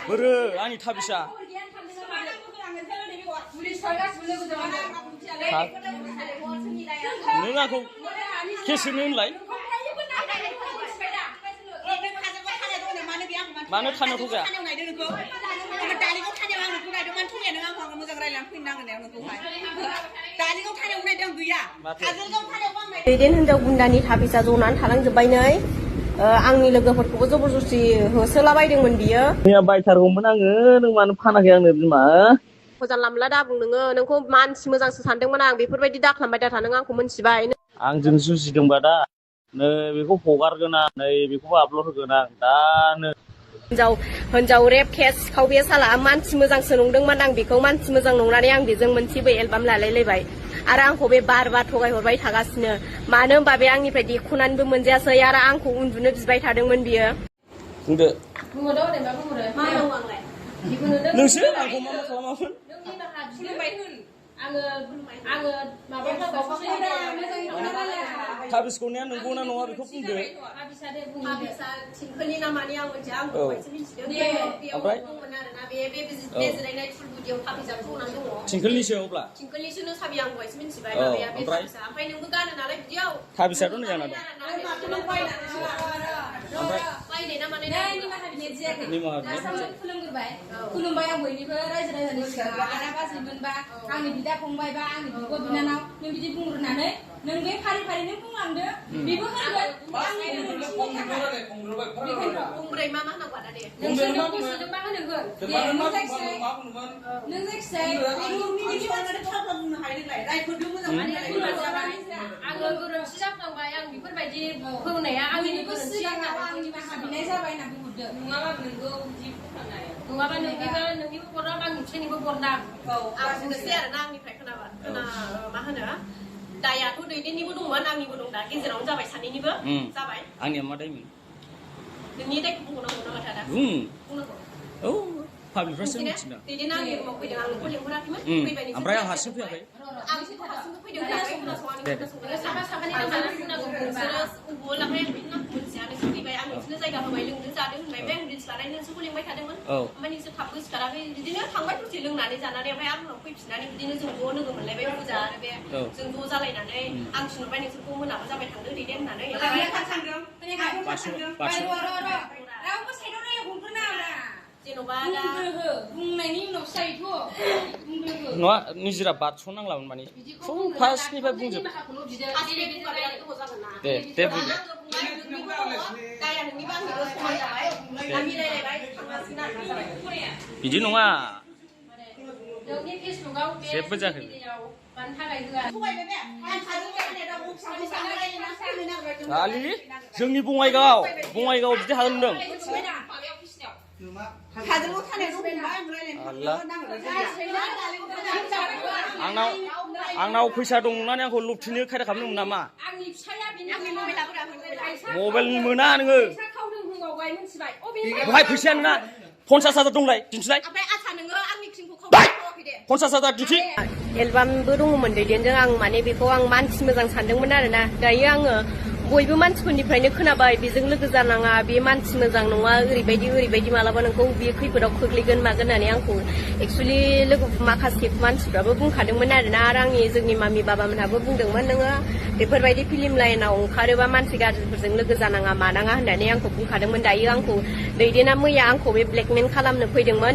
बोरो आंनि थाबिसा नों आंखौ केसेनो होनलाय मानो थानायावथ' जाया दैदेन हिनजाव गुन्दानि थाबिसा जनानै थालांजोब्बाय नै आंनि लोगोफोरखौबो जबरदस्ति होसोलाबायदोंमोन बियो मैया बायथारगौमोन आङो नों मानो फानाखै आंनो बिमा जानला मोनला दाबुं नोङो नोंखौ मानसि मोजांसो सानदोंमोन आं बेफोरबायदि दाख्लामबाय दा नों आंखौ मोनथिबाय आंजों जुजिदोंबा दा नै बेखौ हगारगोन आं नै बेखौबो आपलड होगोन आं दानो हिनजाव रेप केस सिखाव बे साला मानसि मोजांसो नंदोंमोन आं बेखौ मानसि मोजां नंनानै आं बेजों मोनसेबो एलबाम लालायलायबाय आरो आंखौ बे बार थगायहरबाय थागासिनो मानो होनबा बे आंनिफ्राय देखुनानैबो मोनजायासै आरो आंखौ उन्दुनो बिबाय थादोंमोन बियो बुंदो नोंसो आंखौ मा खालामामोन थाबिसखौ नंगौना नङा बेखौ बुंदो थिंखोलनि नामानि आं मोनथिया आं बहायसो मिथिदों ओमफ्राय थिंखोलनिसो अब्ला थिंखोलनिसोनो साबि आं बहायसो मिथिबाय माबाया बे थाबिसा ओमफ्राय नोंबो गानो नालाय बिदियाव थाबिसाथ' मोजां दं बायनाय ना माने खुलुमबाय आं बयनिबो रायजो राजानि सिगाङाव आदा बाजैमोनबा आंनि बिदा फंबाय बा आंनि बिब' बिनानाव नों बिदि बुंग्रोनानै नों बे फारि फारि नों बुंलांदो बेबो होनगोन बुंब्रै मा होनांगौ आदा दे नों गोसोजों मा होनगोन नों जायखिजाया बुंनो हायो नोंलाय रायफोरजों मोजां आङो गोरोन्थि जाफ्लांबाय आं बेफोरबायदि फोरोंनाया आंनि गोसो आंनि माहा बिनाय जाबाय होनना बुंहरदो नङाबा नोंगौ बिदि नङाबा नोंनिबो बरनाम आंनि फिसायनिबो बरनाम आं बुंनोसै आरोना आंनिफ्राय खोनाबा मा होनो दायाथ' दैदेननिबो दंमोन आंनिबो दं दा गेजेरावनो जाबाय सानैनिबो जाबाय आंनिया मा दायमोन नोंनि दायखौ बुंनांगौ नामा दा बुंनांगौ औ पाब्लिकफ्रासो मिथिदों दैदेना आंनि रुमाव फैदों आं नोंखौ लेंहराखैमोन फैबाय ओमफ्राय आं हारसिं फैयाखै आं हारसिंबो फैदों साफा साफानि नांजाना बुंनांगौ नोंसोरो बबाव लांबाय आं बिनि नामखौ मिथिया नोंसोर फैबाय आं नोंसोरनो जायगा होबाय लोंदों जादों होनबाय ओमफ्राय आं रिल्स लानाय नोंसोरखौ लेंबाय थादोंमोन ओमफ्राय नोंसोर थाबबो सिखाराखै बिदिनो थांबाय दसे लोंनानै जानानै ओमफ्राय आं उनाव फैफिननानै बिदिनो जों ज' लोगो मोनलायबाय फुजा आरो बे जों ज' जालायनानै आं थिनहरबाय नोंसोरखौ मोनाबो जाबाय थांदो दैदेन होननानै जेन'बा बुंनायनि उनाव नङा निजिरा बारस'नांलामोन माने फार्स्टनिफ्राय बुंजोब दे बुं बिदि नङा जेबो जायाखै आलि जोंनि बङाइगाव बिदि हागोन होनदों आंनाव फैसा दं होननानै आंखौ लुबथिनो खायदा खालामदोंमोन नामा मबाइल मोना नोङो बहाय फैसाया नोंना 50,000 दंलाय दिन्थिलाय 50,000 दिन्थि एलबामबो दङमोन दैदेनजों आं माने बेखौ आं मानसि मोजां सानदोंमोन आरोना दायो आङो बयबो मानसिफोरनिफ्रायनो खोनाबाय बेजों लोगो जानाङा बे मानसि मोजां नङा ओरैबायदि मालाबा नोंखौ बे खैफोदाव खोख्लैगोन मागोन होननानै आंखौ एक्सुवेलि लोगो माखासे मानसिफ्राबो बुंखादोंमोन आरोना आरो जोंनि मामि बाबामोनहाबो बुंदोंमोन नोङो बेफोरबायदि फिल्म लाइनाव ओंखारोबा मानसि गाज्रिफोरजों लोगो जानाङा मानाङा होननानै आंखौ बुंखादोंमोन दायो आंखौ दैदेना मैया आंखौ बे ब्लेकमेल खालामनो फैदोंमोन